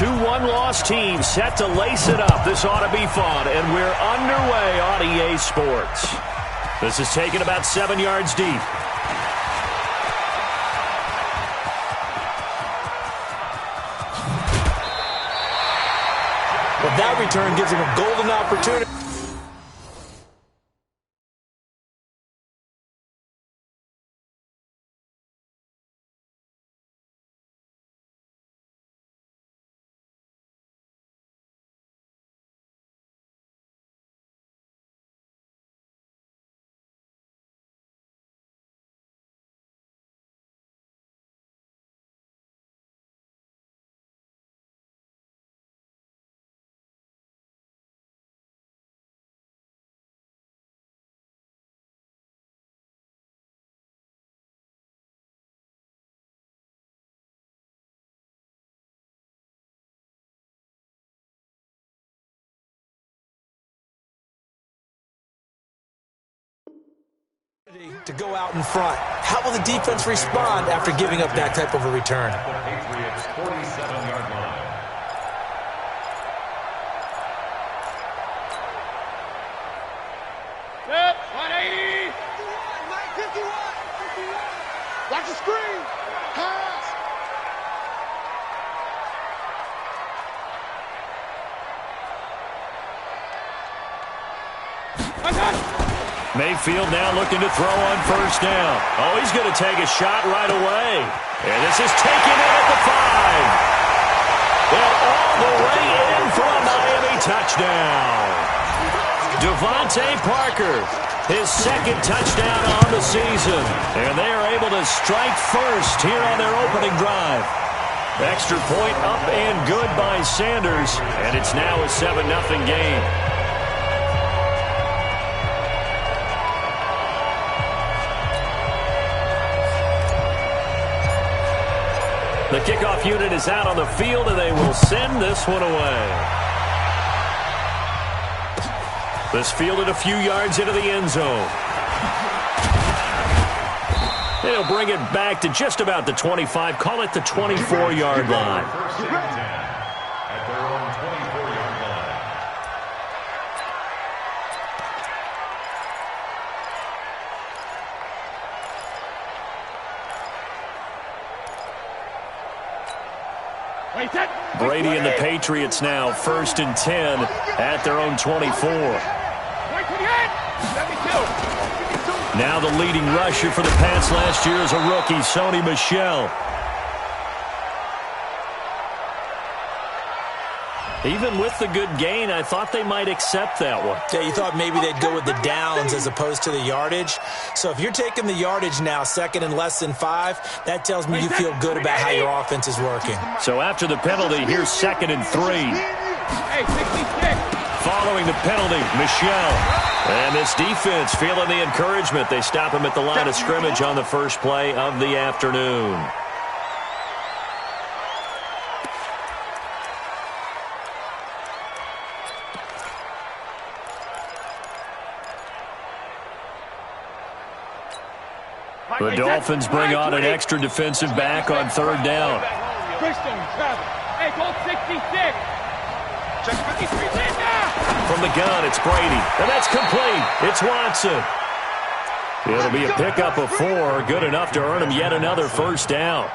two one-loss teams set to lace it up. This ought to be fun, and we're underway on EA Sports. This is taken about 7 yards deep. Well, that return gives him a golden opportunity. To go out in front. How will the defense respond after giving up that type of a return? The Patriots' 47-yard line. Yep, 180. 51. Watch the screen. Pass. Mayfield now looking to throw on first down. Oh, he's going to take a shot right away. And this is taken in at the 5. And all the way in for a Miami touchdown. Devontae Parker, his second touchdown on the season. And they are able to strike first here on their opening drive. Extra point up and good by Sanders. And it's now a 7-0 game. The kickoff unit is out on the field, and they will send this one away. This fielded a few yards into the end zone. They'll bring it back to just about the 25. Call it the 24-yard line. First and 10 at their own 24-yard line. Brady and the Patriots now first and 10 at their own 24. Now the leading rusher for the Pats last year is a rookie, Sony Michel. Even with the good gain, I thought they might accept that one. Yeah, you thought maybe they'd go with the downs as opposed to the yardage. So if you're taking the yardage now, second and less than 5, that tells me you feel good about how your offense is working. So after the penalty, here's second and 3. Following the penalty, Michel. And this defense feeling the encouragement. They stop him at the line of scrimmage on the first play of the afternoon. The Dolphins bring on an extra defensive back on third down. Hey, hold 66. From the gun, it's Brady. And that's complete. It's Watson. It'll be a pickup of 4. Good enough to earn him yet another first down.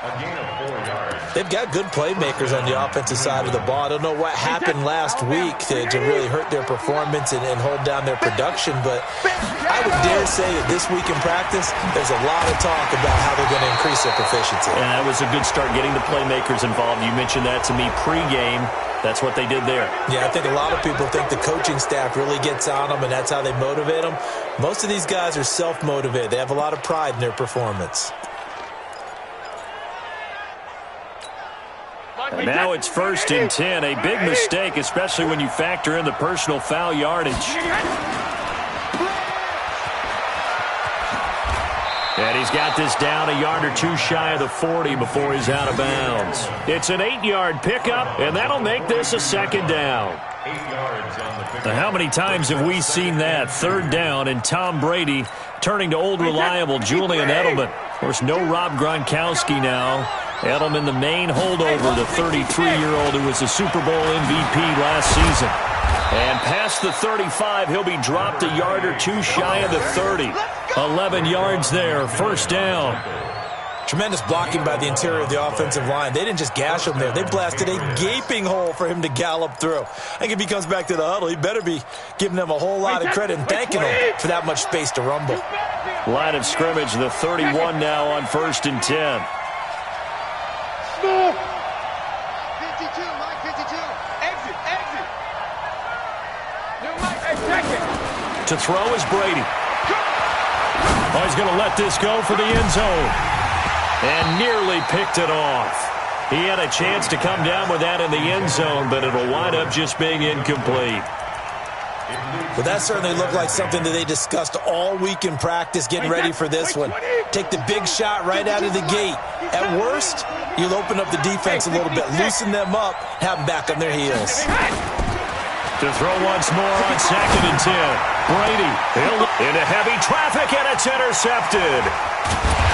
A gain of 4 yards. They've got good playmakers on the offensive side of the ball. I don't know what happened last week to really hurt their performance and hold down their production, but I would dare say that this week in practice, there's a lot of talk about how they're going to increase their proficiency. And that was a good start getting the playmakers involved. You mentioned that to me pregame. That's what they did there. Yeah, I think a lot of people think the coaching staff really gets on them, and that's how they motivate them. Most of these guys are self-motivated. They have a lot of pride in their performance. And now it's first and 10. A big mistake, especially when you factor in the personal foul yardage. And he's got this down a yard or two shy of the 40 before he's out of bounds. It's an 8-yard pickup, and that'll make this a second down. 8 yards on the pickup. Now, how many times have we seen that? Third down, and Tom Brady turning to old reliable Julian Edelman. Of course, no Rob Gronkowski now. Edelman, the main holdover, the 33-year-old who was a Super Bowl MVP last season. And past the 35, he'll be dropped a yard or two shy of the 30. 11 yards there, first down. Tremendous blocking by the interior of the offensive line. They didn't just gash him there. They blasted a gaping hole for him to gallop through. I think if he comes back to the huddle, he better be giving them a whole lot of credit and thanking them for that much space to rumble. Line of scrimmage, the 31 now on 1st and 10. 52, Mike, 52. Exit, exit. New Mike, hey, check it. To throw is Brady. Oh, he's going to let this go for the end zone. And nearly picked it off. He had a chance to come down with that in the end zone, but it'll wind up just being incomplete. Well, that certainly looked like something that they discussed all week in practice, getting ready for this one. Take the big shot right out of the gate. At worst, you'll open up the defense a little bit, loosen them up, have them back on their heels. To throw once more on 2nd and 10. Brady into heavy traffic, and it's intercepted.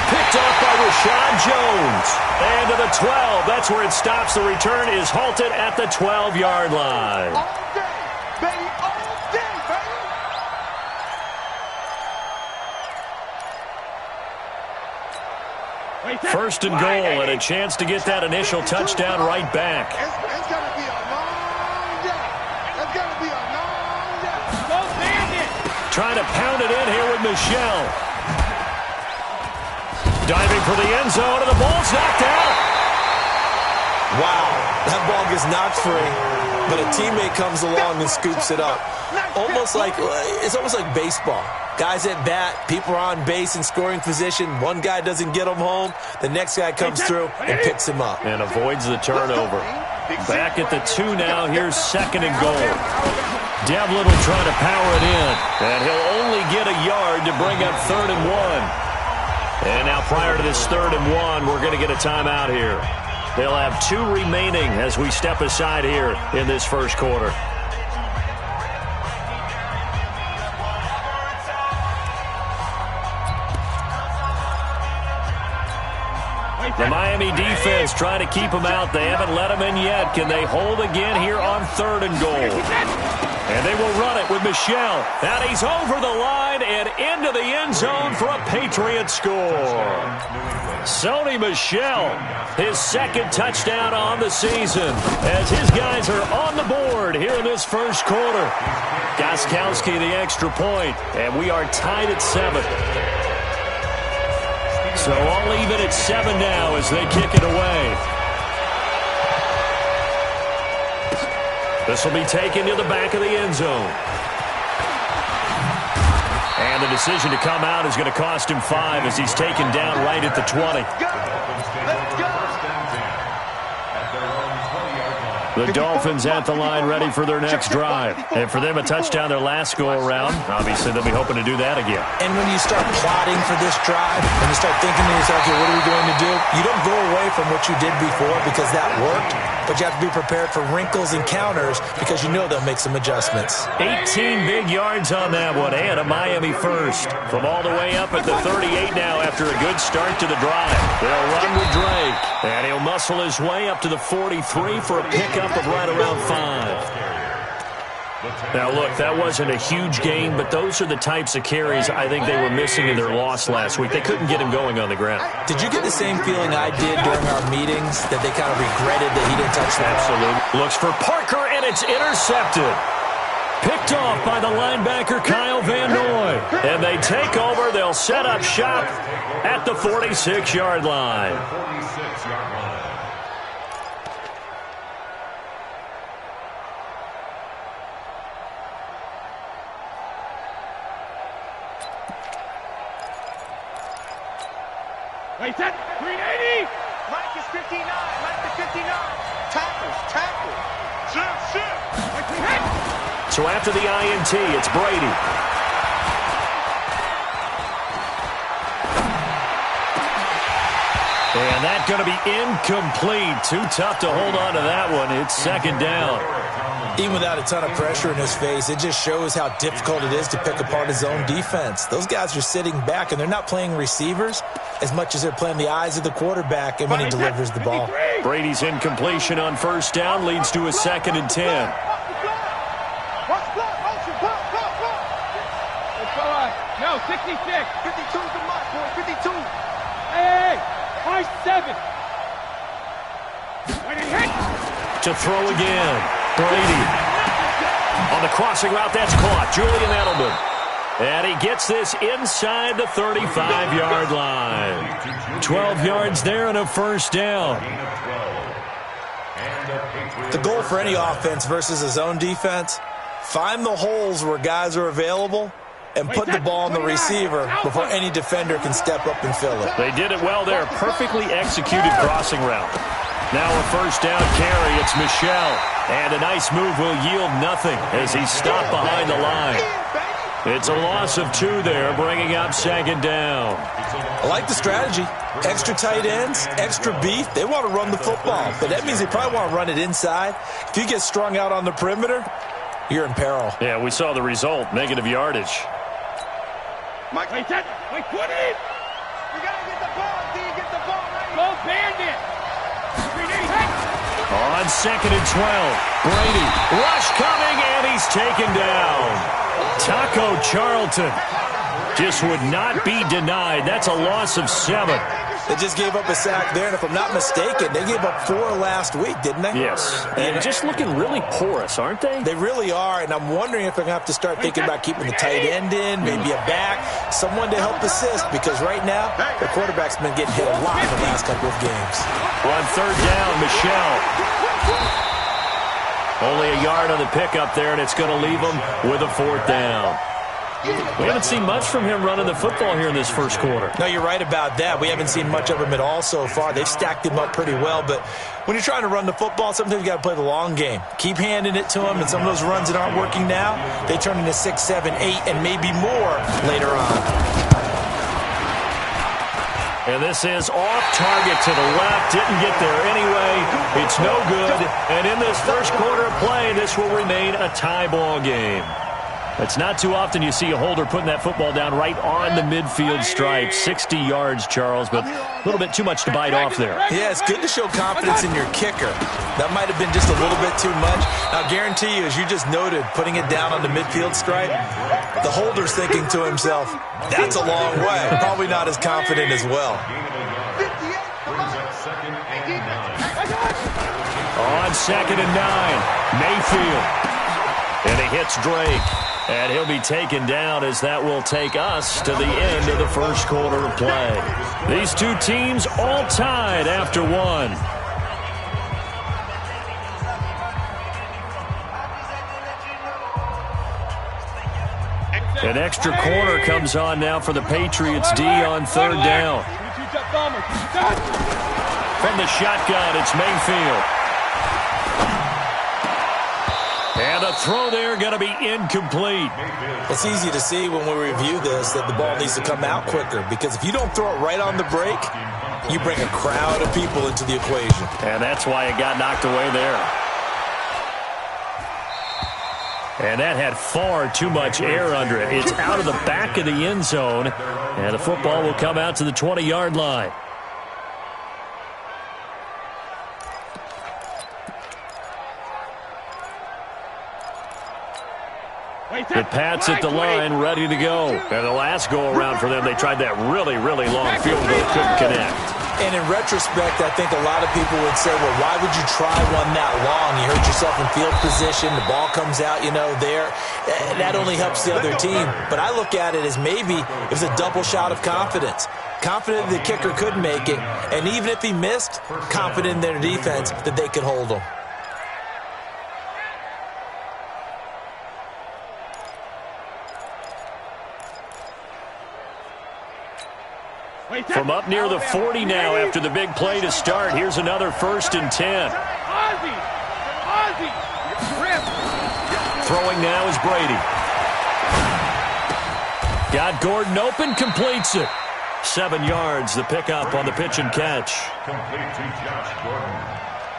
Picked off by Rashad Jones. And to the 12. That's where it stops. The return is halted at the 12-yard line. All day, baby, all day, baby. First and goal, and a chance to get that initial touchdown right back. It's going to be a long day. It's going to be a long day. Go Bandit. Trying to pound it in here with Michelle. Diving for the end zone, and the ball's knocked out. Wow, that ball gets knocked free, but a teammate comes along and scoops it up. It's almost like baseball. Guys at bat, people are on base in scoring position. One guy doesn't get him home. The next guy comes through and picks him up. And avoids the turnover. Back at the 2 now. Here's 2nd and goal. Devlin will try to power it in. And he'll only get a yard to bring up 3rd and 1. And now prior to this 3rd and 1, we're going to get a timeout here. They'll have 2 remaining as we step aside here in this first quarter. The Miami defense trying to keep them out. They haven't let them in yet. Can they hold again here on 3rd and goal? And they will run it with Michelle. And he's over the line and into the end zone for a Patriot score. Sony Michel, his 2nd touchdown on the season as his guys are on the board here in this first quarter. Gostkowski the extra point, and we are tied at 7. So all even at 7 now as they kick it away. This will be taken to the back of the end zone. And the decision to come out is going to cost him 5 as he's taken down right at the 20. The Dolphins at the line ready for their next drive. And for them, a touchdown their last go-around. Obviously, they'll be hoping to do that again. And when you start plotting for this drive, and you start thinking to yourself, okay, what are we going to do? You don't go away from what you did before because that worked, but you have to be prepared for wrinkles and counters because you know they'll make some adjustments. 18 big yards on that one, and a Miami first. From all the way up at the 38 now after a good start to the drive. They'll run with Drake, and he'll muscle his way up to the 43 for a pickup of right around 5. Now, look, that wasn't a huge gain, but those are the types of carries I think they were missing in their loss last week. They couldn't get him going on the ground. Did you get the same feeling I did during our meetings, that they kind of regretted that he didn't touch the ball? Absolutely. Looks for Parker, and it's intercepted. Picked off by the linebacker, Kyle Van Noy. And they take over. They'll set up shop at the 46-yard line. Wait, that 380. Mike is 59. Mike is 59. Tackle. Shift. So after the INT, it's Brady. And that's going to be incomplete. Too tough to hold on to that one. It's second down. Even without a ton of pressure in his face, it just shows how difficult it is to pick apart his own defense. Those guys are sitting back, and they're not playing receivers as much as they're playing the eyes of the quarterback and when he delivers the ball. Brady's incompletion on first down leads to a 2nd and 10. No, 66. 52's the mark, boy. 52. Hey, high 7. To throw again. Brady. On the crossing route, that's caught. Julian Edelman. And he gets this inside the 35-yard line. 12 yards there and a first down. The goal for any offense versus his own defense, find the holes where guys are available and put the ball on the receiver before any defender can step up and fill it. They did it well there. Perfectly executed crossing route. Now a first down carry. It's Michel. And a nice move will yield nothing as he's stopped behind the line. It's a loss of 2 there, bringing up second down. I like the strategy. Extra tight ends, extra beef. They want to run the football, but that means they probably want to run it inside. If you get strung out on the perimeter, you're in peril. Yeah, we saw the result. Negative yardage. Mike, wait, wait, put it! You gotta get the ball, D. Get the ball right. Go Bandit! On 2nd and 12. Brady. Rush coming, and he's taken down. Taco Charlton just would not be denied. That's a loss of 7. They just gave up a sack there, and if I'm not mistaken, they gave up 4 last week, didn't they? Yes. And just looking really porous, aren't they? They really are, and I'm wondering if they're going to have to start thinking about keeping the tight end in, maybe a back, someone to help assist, because right now, the quarterback's been getting hit a lot in the last couple of games. On third down, Michel. Only a yard on the pickup there, and it's going to leave them with a 4th down. We haven't seen much from him running the football here in this first quarter. No, you're right about that. We haven't seen much of him at all so far. They've stacked him up pretty well, but when you're trying to run the football, sometimes you got to play the long game. Keep handing it to him, and some of those runs that aren't working now, they turn into 6, 7, 8, and maybe more later on. And this is off target to the left. Didn't get there anyway. It's no good. And in this first quarter of play, this will remain a tie ball game. It's not too often you see a holder putting that football down right on the midfield stripe. 60 yards, Charles, but a little bit too much to bite off there. Yeah, it's good to show confidence in your kicker. That might have been just a little bit too much. Now, I guarantee you, as you just noted, putting it down on the midfield stripe, the holder's thinking to himself, that's a long way. Probably not as confident as well. On 2nd and 9, Mayfield. And he hits Drake. And he'll be taken down as that will take us to the end of the first quarter of play. These two teams all tied after 1. An extra corner comes on now for the Patriots D on third down. From the shotgun, it's Mayfield. And a throw there going to be incomplete. It's easy to see when we review this that the ball needs to come out quicker, because if you don't throw it right on the break, you bring a crowd of people into the equation. And that's why it got knocked away there. And that had far too much air under it. It's out of the back of the end zone, and the football will come out to the 20-yard line. The Pats at the line, ready to go. And the last go-around for them, they tried that really, really long field goal, couldn't connect. And in retrospect, I think a lot of people would say, well, why would you try one that long? You hurt yourself in field position. The ball comes out, there. That only helps the other team. But I look at it as maybe it was a double shot of confidence. Confident the kicker could make it. And even if he missed, confident in their defense that they could hold him. From up near the 40 now after the big play to start. Here's another 1st and 10. Throwing now is Brady. Got Gordon open, completes it. 7 yards, the pickup on the pitch and catch. Complete to Josh Gordon.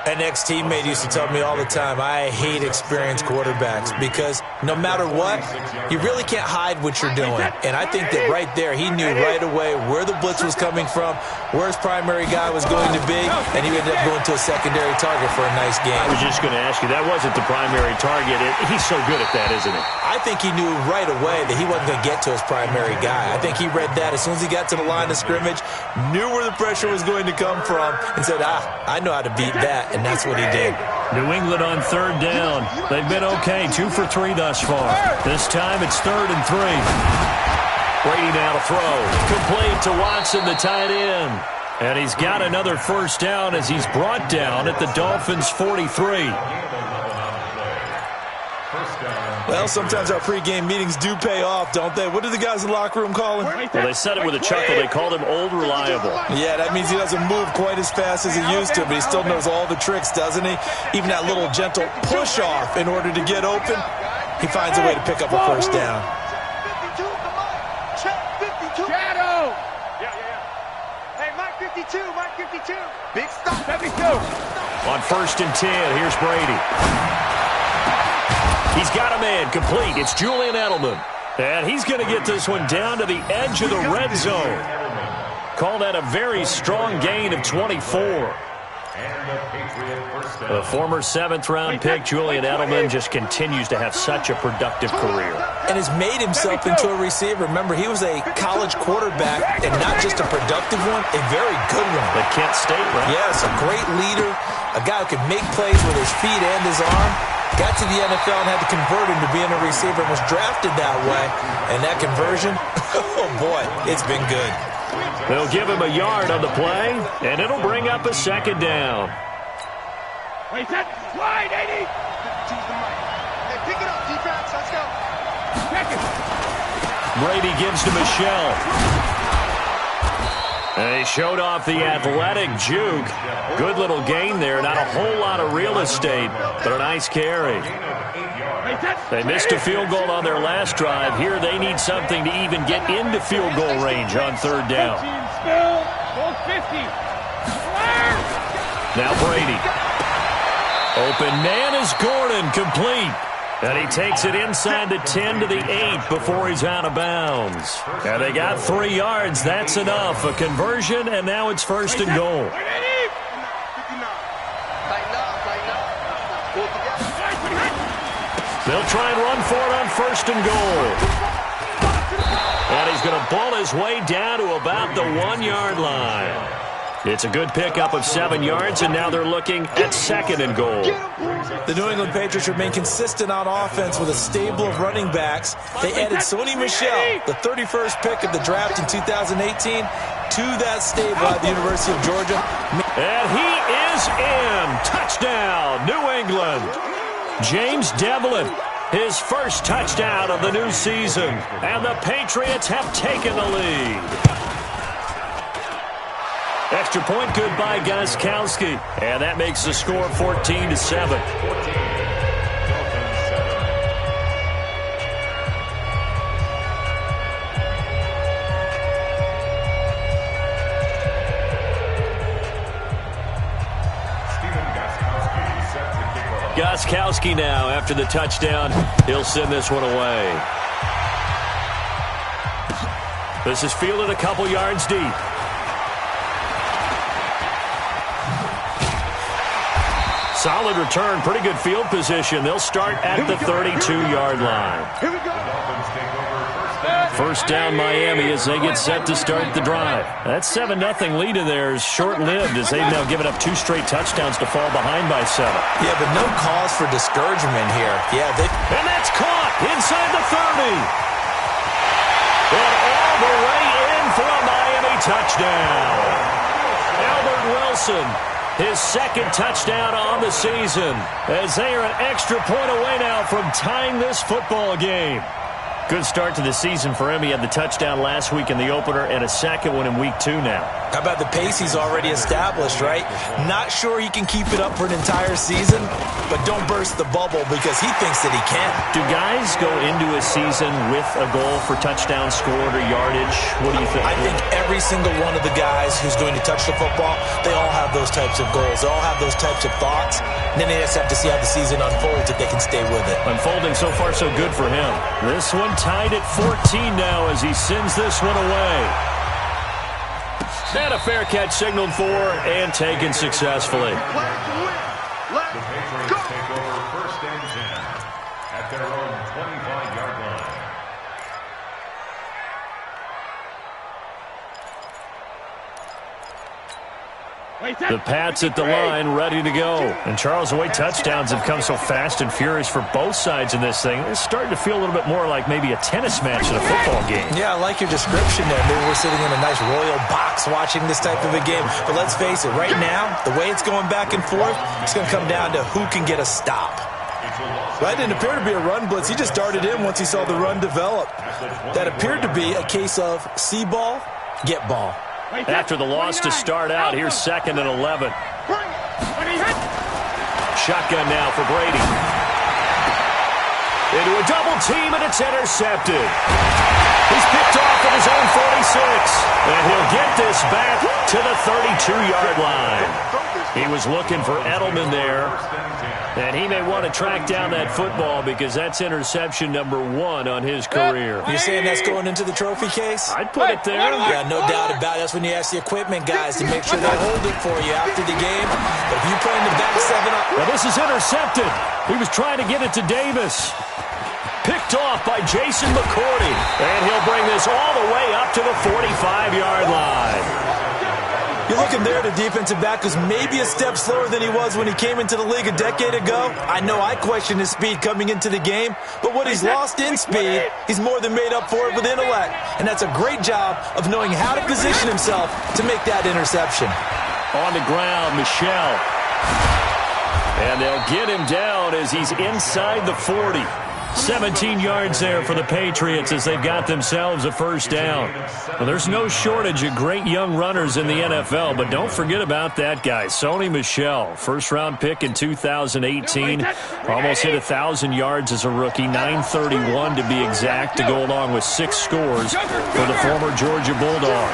An ex-teammate used to tell me all the time, I hate experienced quarterbacks because no matter what, you really can't hide what you're doing. And I think that right there, he knew right away where the blitz was coming from, where his primary guy was going to be, and he ended up going to a secondary target for a nice game. I was just going to ask you, that wasn't the primary target. He's so good at that, isn't he? I think he knew right away that he wasn't going to get to his primary guy. I think he read that as soon as he got to the line of scrimmage, knew where the pressure was going to come from, and said, I know how to beat that. And that's what he did. New England on 3rd down. They've been okay, 2 for 3 thus far. This time it's 3rd and 3. Brady now to throw. Complete to Watson, the tight end. And he's got another first down as he's brought down at the Dolphins' 43. Well, sometimes our pregame meetings do pay off, don't they? What do the guys in the locker room call him? Well, they said it with a chuckle. They called him Old Reliable. Yeah, that means he doesn't move quite as fast as he used to, but he still knows all the tricks, doesn't he? Even that little gentle push-off in order to get open, he finds a way to pick up a first down. 52, come on. Check 52. Shadow. Hey, Mike 52, Mike 52. Big stop. 72. On 1st and 10, here's Brady. He's got a man complete. It's Julian Edelman. And he's going to get this one down to the edge of the red zone. Call that a very strong gain of 24. The former 7th-round pick, Julian Edelman, just continues to have such a productive career. And has made himself into a receiver. Remember, he was a college quarterback, and not just a productive one, a very good one. At Kent State, right? Yes, a great leader, a guy who could make plays with his feet and his arm. Got to the NFL and had to convert him to being a receiver and was drafted that way. And that conversion, oh boy, it's been good. They'll give him a yard on the play, and it'll bring up a 2nd down. Wait, that slide, 80. Hey, pick it up, defense. Let's go. Check it. Brady gives to Michelle. And he showed off the athletic juke. Good little gain there. Not a whole lot of real estate, but a nice carry. They missed a field goal on their last drive. Here they need something to even get into field goal range on 3rd down. Now Brady. Open man is Gordon, complete. And he takes it inside the 10 to the 8 before he's out of bounds. And they got 3 yards. That's enough. A conversion, and now it's 1st and goal. They'll try and run for it on 1st and goal. And he's going to ball his way down to about the 1-yard line. It's a good pickup of 7 yards, and now they're looking at 2nd and goal. The New England Patriots remain consistent on offense with a stable of running backs. They added Sony Michel, the 31st pick of the draft in 2018, to that stable at the University of Georgia. And he is in. Touchdown, New England. James Devlin, his first touchdown of the new season. And the Patriots have taken the lead. Extra point good by Gostkowski. And that makes the score 14-7. Gostkowski now after the touchdown. He'll send this one away. This is fielded a couple yards deep. Solid return, pretty good field position. They'll start at the 32-yard line. Here we go. First down Miami as they get set to start the drive. That 7-0 lead of theirs short-lived as they've now given up 2 straight touchdowns to fall behind by 7. Yeah, but no cause for discouragement here. Yeah, and that's caught inside the 30. And all the way in for a Miami touchdown. Albert Wilson, his 2nd touchdown on the season, as they are an extra point away now from tying this football game. Good start to the season for him. He had the touchdown last week in the opener and a second one in week 2 now. How about the pace he's already established, right? Not sure he can keep it up for an entire season, but don't burst the bubble because he thinks that he can. Do guys go into a season with a goal for touchdown scored or yardage? What do you think? I think every single one of the guys who's going to touch the football, they all have those types of goals. They all have those types of thoughts. And then they just have to see how the season unfolds if they can stay with it. Unfolding so far so good for him. This one tied at 14 now as he sends this one away. And a fair catch signaled for and taken successfully. The Patriots take over 1st and 10 at their own 25-yard line. The Pats at the line, ready to go. And Charles, the way touchdowns have come so fast and furious for both sides in this thing, it's starting to feel a little bit more like maybe a tennis match in a football game. Yeah, I like your description there. Maybe we're sitting in a nice royal box watching this type of a game. But let's face it, right now, the way it's going back and forth, it's going to come down to who can get a stop. That didn't appear to be a run blitz. He just darted in once he saw the run develop. That appeared to be a case of see ball, get ball. After the loss to start out, here's 2nd and 11. Shotgun now for Brady. Into a double team, and it's intercepted. He's picked off at his own 46. And he'll get this back to the 32-yard line. He was looking for Edelman there. And he may want to track down that football because that's interception number 1 on his career. You're saying that's going into the trophy case? I'd put it there. Yeah, no doubt about it. That's when you ask the equipment guys to make sure they hold it for you after the game. But if you play in the back 7 up... Now this is intercepted. He was trying to get it to Davis. Picked off by Jason McCourty. And he'll bring this all the way up to the 45-yard line. You're looking there at a defensive back who's maybe a step slower than he was when he came into the league a decade ago. I know I questioned his speed coming into the game, but what he's lost in speed, he's more than made up for it with intellect. And that's a great job of knowing how to position himself to make that interception. On the ground, Michel. And they'll get him down as he's inside the 40. 17 yards there for the Patriots as they've got themselves a first down. Well, there's no shortage of great young runners in the NFL, but don't forget about that guy, Sony Michel. First-round pick in 2018. Almost hit 1,000 yards as a rookie, 931 to be exact, to go along with 6 scores for the former Georgia Bulldog.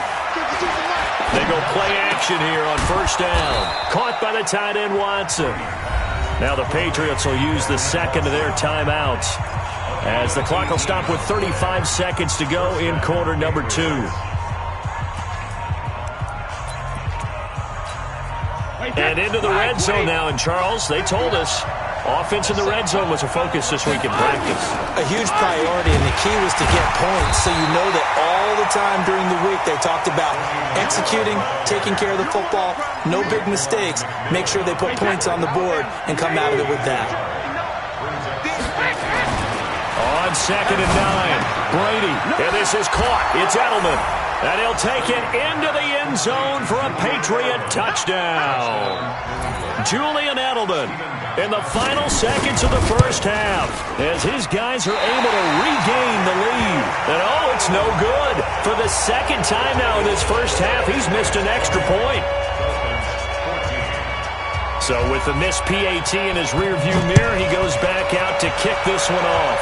They go play action here on first down. Caught by the tight end Watson. Now the Patriots will use the second of their timeouts as the clock will stop with 35 seconds to go in quarter number 2. And into the red zone now. And Charles, they told us offense in the red zone was a focus this week in practice. A huge priority, and the key was to get points. So you know that all the time during the week they talked about executing, taking care of the football, no big mistakes. Make sure they put points on the board and come out of it with that. On 2nd and 9, Brady. And this is caught. It's Edelman. And he'll take it into the end zone for a Patriot touchdown. Julian Edelman in the final seconds of the first half as his guys are able to regain the lead. And oh, it's no good. For the second time now in this first half, he's missed an extra point. So with the missed PAT in his rearview mirror, he goes back out to kick this one off.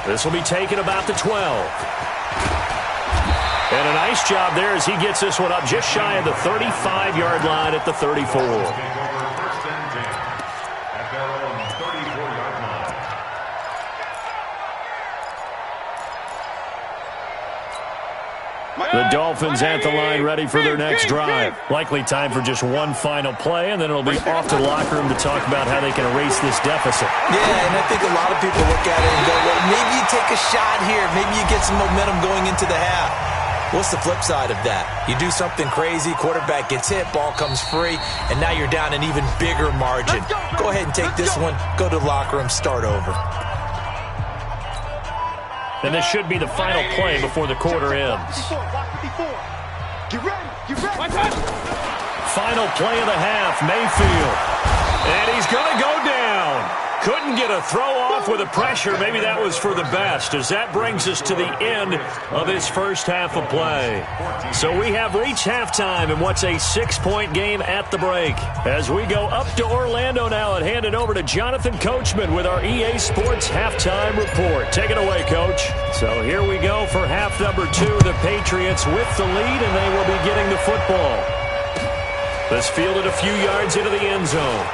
This will be taken about the 12. And a nice job there as he gets this one up just shy of the 35-yard line at the 34. The Dolphins at the line ready for their next drive. Likely time for just one final play, and then it'll be off to the locker room to talk about how they can erase this deficit. Yeah, and I think a lot of people look at it and go, well, maybe you take a shot here. Maybe you get some momentum going into the half. What's the flip side of that? You do something crazy, quarterback gets hit, ball comes free, and now you're down an even bigger margin. Go ahead and take this one, go to the locker room, start over. And this should be the final play before the quarter ends. Final play of the half, Mayfield. And he's going to go down. Couldn't get a throw off with the pressure. Maybe that was for the best, as that brings us to the end of this first half of play. So we have reached halftime in what's a 6-point game at the break. As we go up to Orlando now and hand it over to Jonathan Coachman with our EA Sports Halftime Report. Take it away, Coach. So here we go for half number 2. The Patriots with the lead, and they will be getting the football. This fielded a few yards into the end zone.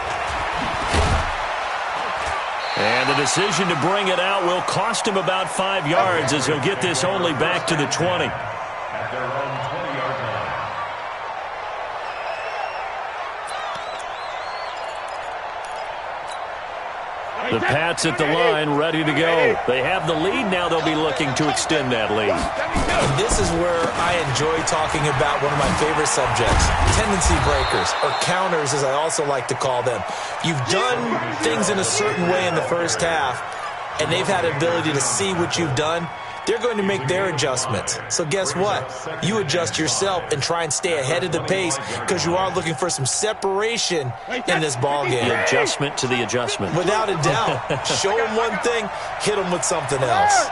And the decision to bring it out will cost him about 5 yards, as he'll get this only back to the 20. At their own 20-yard line. The Pats at the line, ready to go. They have the lead. Now they'll be looking to extend that lead. And this is where I enjoy talking about one of my favorite subjects, tendency breakers, or counters as I also like to call them. You've done things in a certain way in the first half, and they've had the ability to see what you've done. They're going to make their adjustments. So guess what? You adjust yourself and try and stay ahead of the pace, because you are looking for some separation in this ball game. The adjustment to the adjustment. Without a doubt. Show them one thing, hit them with something else.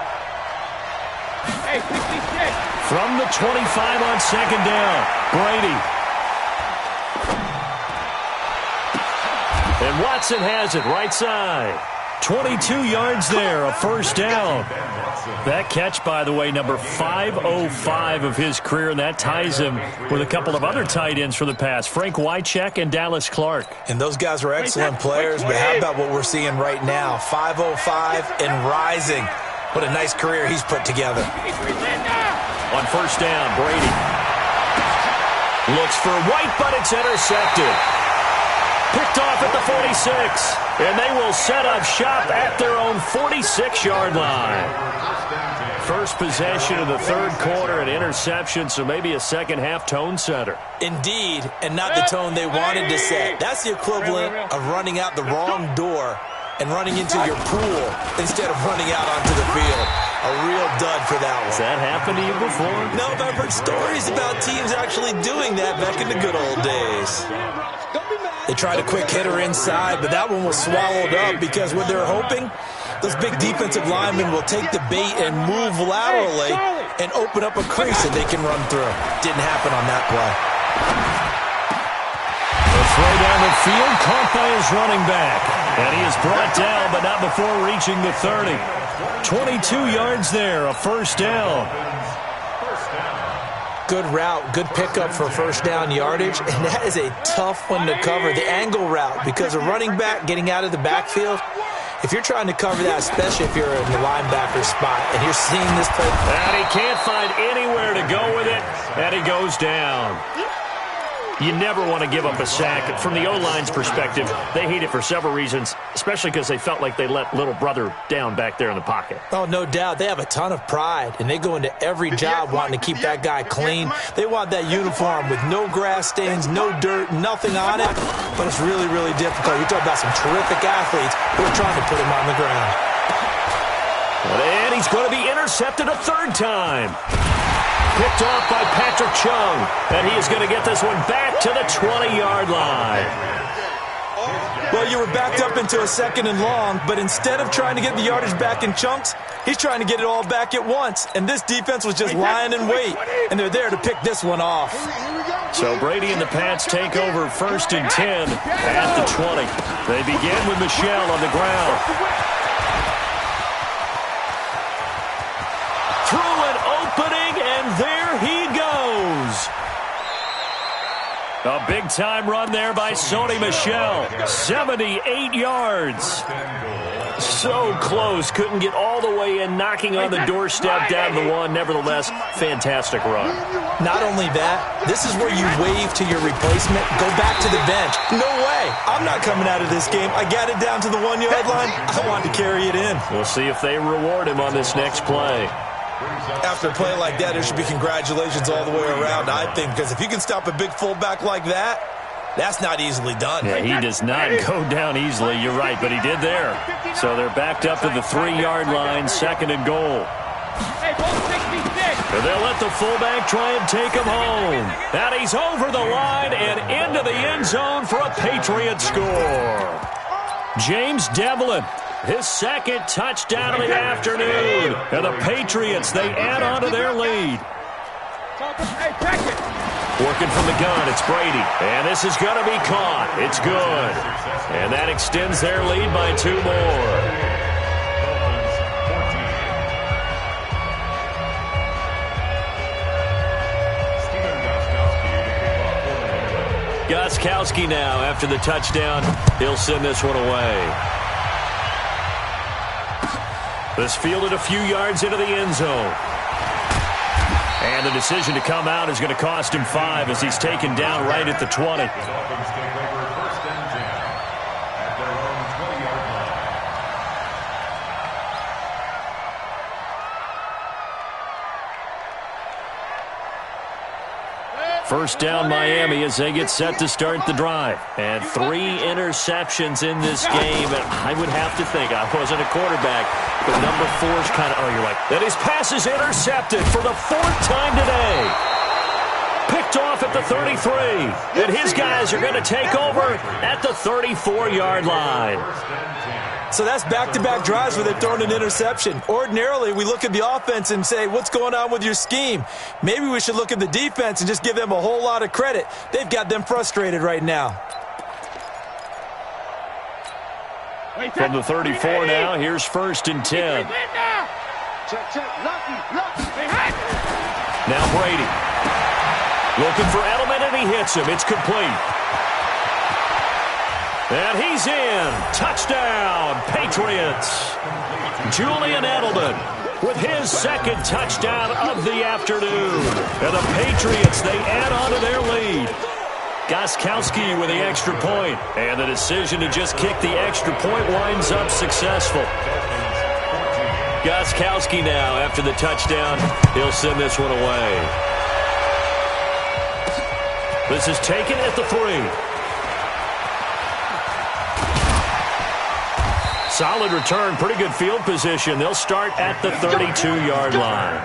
From the 25 on second down, Brady. And Watson has it right side. 22 yards there, a first down. That catch, by the way, number 505 of his career, and that ties him with a couple of other tight ends for the pass, Frank Wycheck and Dallas Clark. And those guys are excellent players, but how about what we're seeing right now? 505 and rising. What a nice career he's put together. On first down, Brady looks for White, but it's intercepted. Picked off at the 46. And they will set up shop at their own 46-yard line. First possession of the third quarter, an interception, so maybe a second-half tone setter. Indeed, and not the tone they wanted to set. That's the equivalent of running out the wrong door and running into your pool instead of running out onto the field. A real dud for that one. Has that happened to you before? No, but I've heard stories about teams actually doing that back in the good old days. They tried a quick hitter inside, but that one was swallowed up because what they're hoping, those big defensive linemen will take the bait and move laterally and open up a crease that they can run through. Didn't happen on that play. The throw down the field, caught by his running back. And he is brought down, but not before reaching the 30. 22 yards there, a first down. Good route, good pickup for first down yardage, and that is a tough one to cover, the angle route, because a running back getting out of the backfield, if you're trying to cover that, especially if you're in the linebacker spot, and you're seeing this play. And he can't find anywhere to go with it, and he goes down. You never want to give up a sack. From the O-line's perspective, they hate it for several reasons, especially because they felt like they let little brother down back there in the pocket. Oh, no doubt. They have a ton of pride, and they go into every job wanting to keep that guy clean. They want that uniform with no grass stains, no dirt, nothing on it, but it's really, really difficult. You're talking about some terrific athletes who are trying to put him on the ground. And he's going to be intercepted a third time. Picked off by Patrick Chung, and he is going to get this one back to the 20-yard line. Well, you were backed up into a second and long, but instead of trying to get the yardage back in chunks, he's trying to get it all back at once. And this defense was just lying in wait, and they're there to pick this one off. So Brady and the Pats take over first and 10 at the 20. They begin with Michel on the ground. Through an opening, and there he goes. A big-time run there by Sony Michel. 78 yards. So close. Couldn't get all the way in, knocking on the doorstep down the one. Nevertheless, fantastic run. Not only that, this is where you wave to your replacement. Go back to the bench. No way. I'm not coming out of this game. I got it down to the 1-yard line. I wanted to carry it in. We'll see if they reward him on this next play. After a play like that, there should be congratulations all the way around, I think, because if you can stop a big fullback like that, that's not easily done. Yeah, he does not go down easily. You're right, but he did there. So they're backed up to the 3-yard line, second and goal. And they'll let the fullback try and take him home. And he's over the line and into the end zone for a Patriot score. James Devlin, his second touchdown of the afternoon. And the Patriots, they add on to their lead. Working from the gun, it's Brady. And this is going to be caught. It's good. And that extends their lead by 2 more. Gostkowski now after the touchdown. He'll send this one away. This fielded a few yards into the end zone. And the decision to come out is going to cost him 5 as he's taken down right at the 20. First down Miami as they get set to start the drive. And 3 interceptions in this game. And I would have to think, I wasn't a quarterback, but number 4's kind of, you're like, that his pass is intercepted for the 4th time today. Picked off at the 33. And his guys are going to take over at the 34-yard line. So that's back-to-back drives where they're throwing an interception. Ordinarily, we look at the offense and say, what's going on with your scheme? Maybe we should look at the defense and just give them a whole lot of credit. They've got them frustrated right now. From the 34 now, here's 1st and 10. Now Brady. Looking for Edelman, and he hits him. It's complete. And he's in. Touchdown, Patriots. Julian Edelman with his 2nd touchdown of the afternoon. And the Patriots, they add on to their lead. Gostkowski with the extra point. And the decision to just kick the extra point winds up successful. Gostkowski now after the touchdown. He'll send this one away. This is taken at the 3. Solid return, pretty good field position. They'll start at the 32-yard line.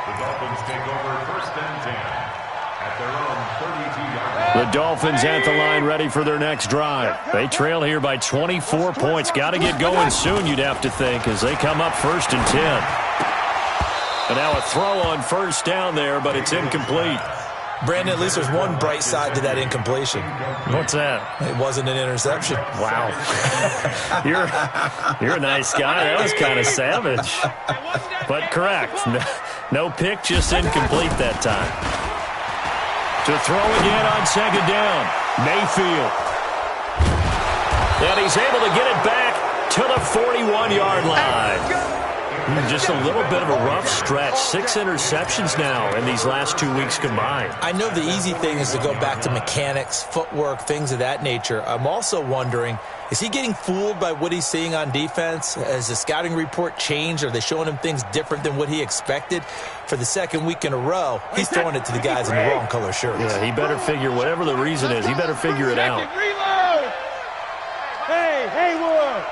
The Dolphins take over 1st and 10 at their own 32-yard line. The Dolphins at the line ready for their next drive. They trail here by 24 points. Got to get going soon, you'd have to think, as they come up 1st and 10. And now a throw on 1st down there, but it's incomplete. Brandon, at least there's one bright side to that incompletion. What's that? It wasn't an interception. Wow. You're a nice guy. That was kind of savage. But correct. No pick, just incomplete that time. To throw again on 2nd down. Mayfield. And he's able to get it back to the 41-yard line. Just a little bit of a rough stretch. 6 interceptions now in these last 2 weeks combined. I know the easy thing is to go back to mechanics, footwork, things of that nature. I'm also wondering, is he getting fooled by what he's seeing on defense? Has the scouting report changed? Are they showing him things different than what he expected? For the 2nd week in a row, he's throwing it to the guys in the wrong color shirts. Yeah, he better figure, whatever the reason is, he better figure it out. Reload! Hey, Haywood!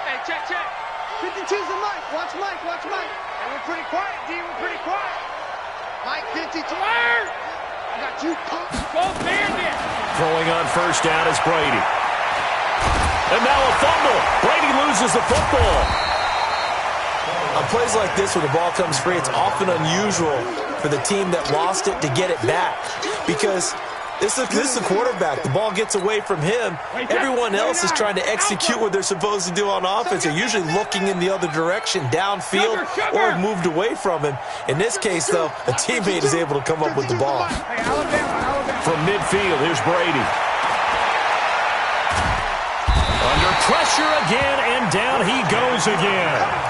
Hey, check. 52's the Mike. Watch Mike. And we're pretty quiet, D. We're pretty quiet. Mike, 52. I got you. Go Bandit. Throwing on 1st down is Brady. And now a fumble. Brady loses the football. On plays like this where the ball comes free, it's often unusual for the team that lost it to get it back. Because this is a quarterback. The ball gets away from him. Everyone else is trying to execute what they're supposed to do on offense. They're usually looking in the other direction, downfield, or have moved away from him. In this case, though, a teammate is able to come up with the ball. From midfield, here's Brady. Under pressure again, and down he goes again.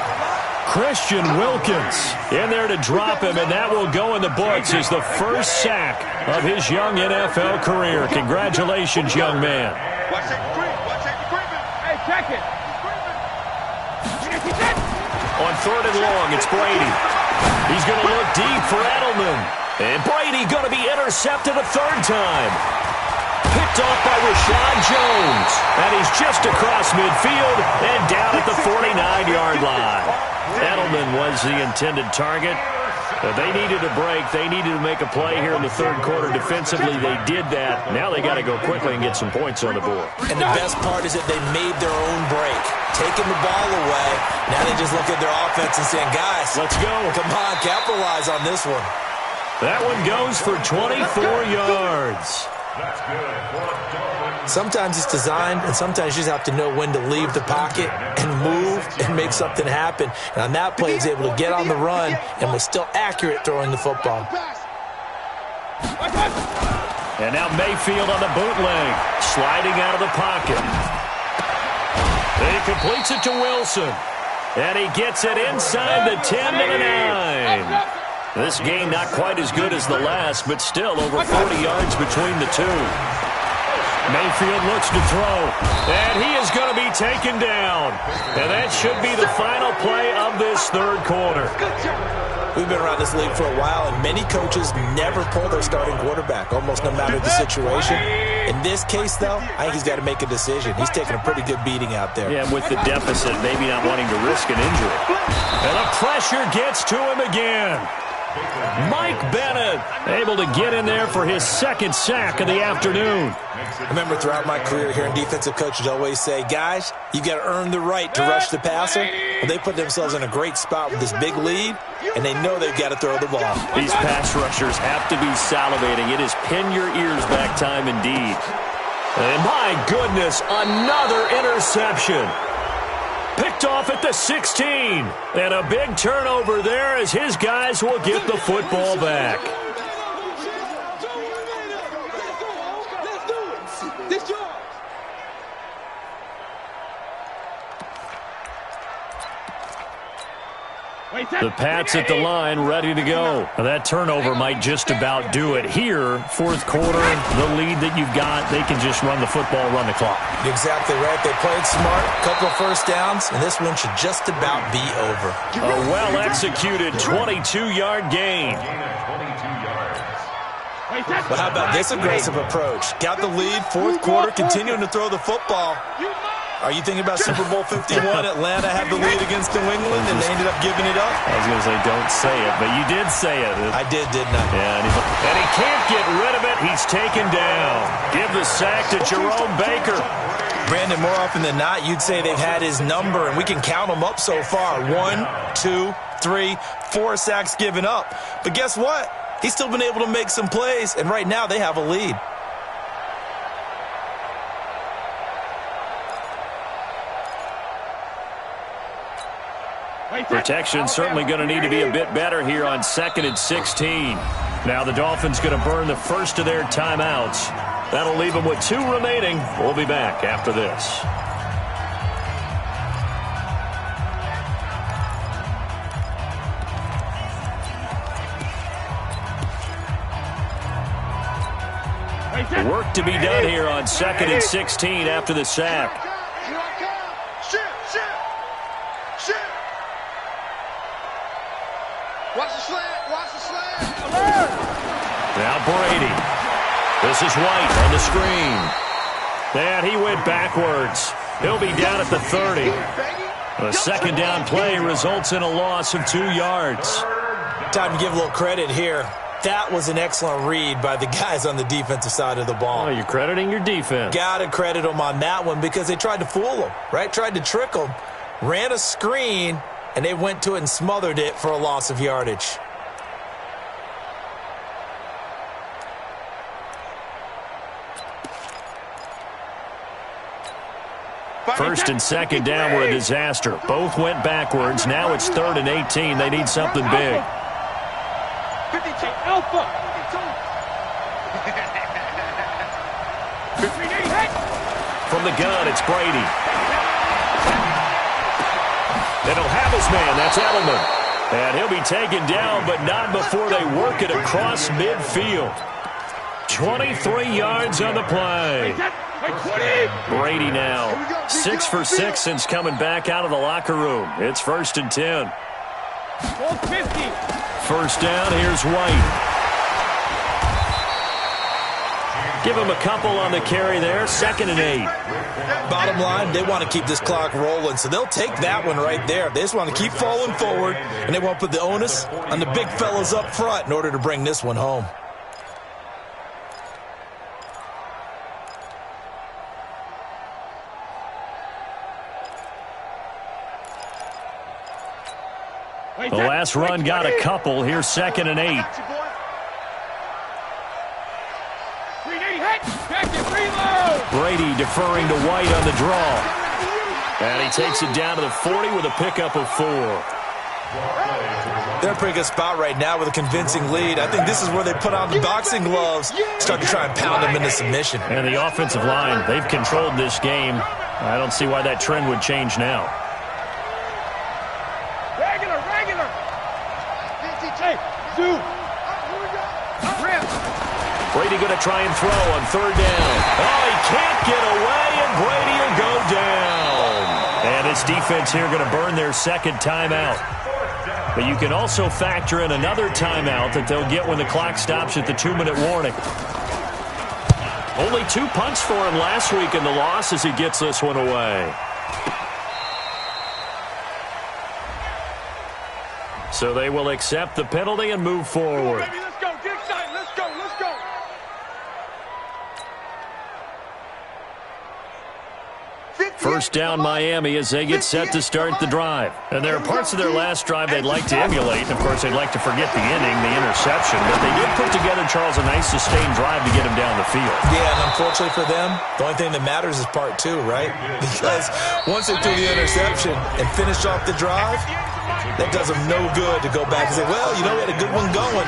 Christian Wilkins in there to drop him, and that will go in the books as the first sack of his young NFL career. Congratulations, young man. Watch that equipment. Hey, check it. On 3rd and long, it's Brady. He's going to look deep for Edelman. And Brady going to be intercepted a 3rd time. Picked off by Rashad Jones. And he's just across midfield and down at the 49-yard line. Edelman was the intended target. They needed a break. They needed to make a play here in the third quarter. Defensively, they did that. Now they got to go quickly and get some points on the board. And the best part is that they made their own break. Taking the ball away. Now they just look at their offense and saying, guys, let's go. Come on, capitalize on this one. That one goes for 24 yards. That's good for a Dolphin. Sometimes it's designed, and sometimes you just have to know when to leave the pocket and move and make something happen. And on that play, he's able to get on the run and was still accurate throwing the football. And now Mayfield on the bootleg, sliding out of the pocket. He completes it to Wilson. And he gets it inside the 10 to the 9. This game not quite as good as the last, but still over 40 yards between the two. Mayfield looks to throw, and he is going to be taken down. And that should be the final play of this third quarter. We've been around this league for a while, and many coaches never pull their starting quarterback, almost no matter the situation. In this case, though, I think he's got to make a decision. He's taking a pretty good beating out there. Yeah, with the deficit, maybe not wanting to risk an injury. And the pressure gets to him again. Mike Bennett able to get in there for his second sack of the afternoon. I remember throughout my career hearing defensive coaches always say, guys, you got to earn the right to rush the passer. Well, they put themselves in a great spot with this big lead, and they know they've got to throw the ball. These pass rushers have to be salivating. It is pin your ears back time indeed. And my goodness, another interception. Picked off at the 16. And a big turnover there as his guys will get the football back. The Pats at the line, ready to go. Now that turnover might just about do it. Here, fourth quarter, the lead that you've got, they can just run the football, run the clock. Exactly right. They played smart, couple of first downs, and this one should just about be over. A well-executed 22-yard gain. Well, how about this aggressive approach? Got the lead, fourth quarter, continuing to throw the football. Are you thinking about Super Bowl 51? Atlanta had the lead against New England, and they ended up giving it up? I was going to say, don't say it, but you did say it. I did, didn't I? Yeah, and he can't get rid of it. He's taken down. Give the sack to Jerome Baker. Brandon, more often than not, you'd say they've had his number, and we can count them up so far. 1, 2, 3, 4 sacks given up. But guess what? He's still been able to make some plays, and right now they have a lead. Protection certainly going to need to be a bit better here on 2nd and 16. Now the Dolphins going to burn the first of their timeouts. That'll leave them with 2 remaining. We'll be back after this. Work to be done here on 2nd and 16 after the sack. Watch the slant. Watch the slant. Now Brady. This is White on the screen. And he went backwards. He'll be down at the 30. A second down play results in a loss of 2 yards. Time to give a little credit here. That was an excellent read by the guys on the defensive side of the ball. Oh, you're crediting your defense. Got to credit them on that one because they tried to fool them, right? Tried to trick them. Ran a screen, and they went to it and smothered it for a loss of yardage. First and second down were a disaster. Both went backwards. Now it's 3rd and 18. They need something big. 52 Alpha. From the gun, it's Brady. And he'll have his man. That's Edelman. And he'll be taken down, but not before they work it across midfield. 23 yards on the play. Brady now 6 for 6 since coming back out of the locker room. It's 1st and 10. 50. First down, here's White. Give him a couple on the carry there. 2nd and 8. Bottom line, they want to keep this clock rolling, so they'll take that one right there. They just want to keep falling forward, and they won't put the onus on the big fellas up front in order to bring this one home. The last run got a couple. Here's 2nd and 8. Brady deferring to White on the draw. And he takes it down to the 40 with a pickup of 4. They're in a pretty good spot right now with a convincing lead. I think this is where they put on the boxing gloves, start to try and pound them into submission. And the offensive line, they've controlled this game. I don't see why that trend would change now. Brady going to try and throw on 3rd down. Oh, he can't get away, and Brady will go down. And his defense here going to burn their 2nd timeout. But you can also factor in another timeout that they'll get when the clock stops at the 2-minute warning. Only 2 punts for him last week in the loss as he gets this one away. So they will accept the penalty and move forward. Let's go, dig side, let's go, let's go. First down Miami as they get set to start the drive. And there are parts of their last drive they'd like to emulate. And, of course, they'd like to forget the inning, the interception. But they did put together, Charles, a nice sustained drive to get him down the field. Yeah, and unfortunately for them, the only thing that matters is part 2, right? Because once they threw the interception and finished off the drive, that does them no good to go back and say, well, you know, we had a good one going.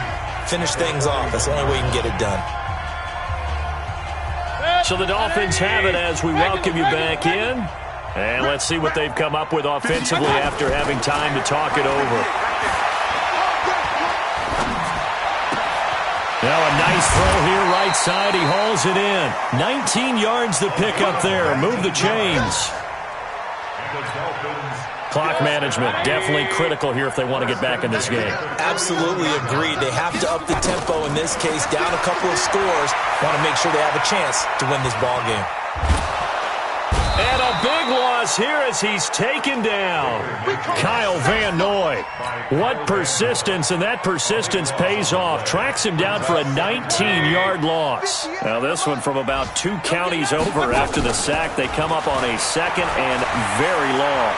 Finish things off. That's the only way you can get it done. So the Dolphins have it as we welcome you back in. And let's see what they've come up with offensively after having time to talk it over. Now a nice throw here right side. He hauls it in. 19 yards to pick up there. Move the chains. Clock management, definitely critical here if they want to get back in this game. Absolutely agreed. They have to up the tempo in this case, down a couple of scores. Want to make sure they have a chance to win this ball game. And a big loss here as he's taken down. Kyle Van Noy. What persistence, and that persistence pays off. Tracks him down for a 19-yard loss. Now this one from about 2 counties over after the sack. They come up on a 2nd and very long.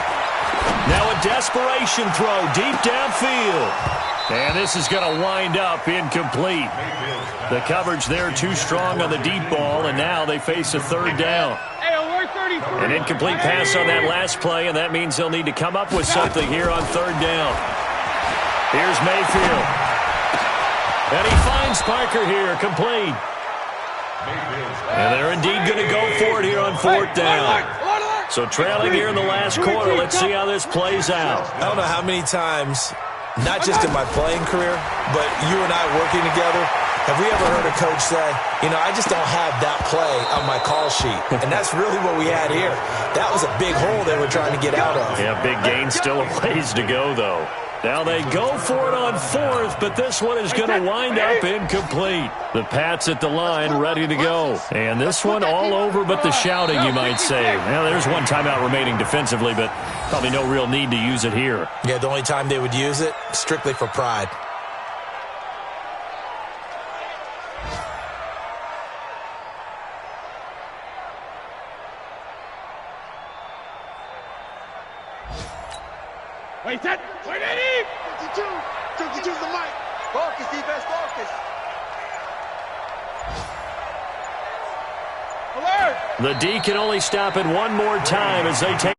Now a desperation throw deep downfield. And this is going to wind up incomplete. The coverage there too strong on the deep ball, and now they face a 3rd down. An incomplete pass on that last play, and that means they'll need to come up with something here on 3rd down. Here's Mayfield. And he finds Parker here, complete. And they're indeed going to go for it here on 4th down. So trailing here in the last quarter, let's see how this plays out. I don't know how many times, not just in my playing career, but you and I working together, have we ever heard a coach say, you know, I just don't have that play on my call sheet. And that's really what we had here. That was a big hole they were trying to get out of. Yeah, big gain, still a ways to go, though. Now they go for it on 4th, but this one is going to wind up incomplete. The Pats at the line ready to go. And this one all over but the shouting, you might say. Well, there's one timeout remaining defensively, but probably no real need to use it here. Yeah, the only time they would use it, strictly for pride. Wait, that. Wait, Eddie! 52's the mic. Focus, defense, focus. Alert! The D can only stop it one more time as they take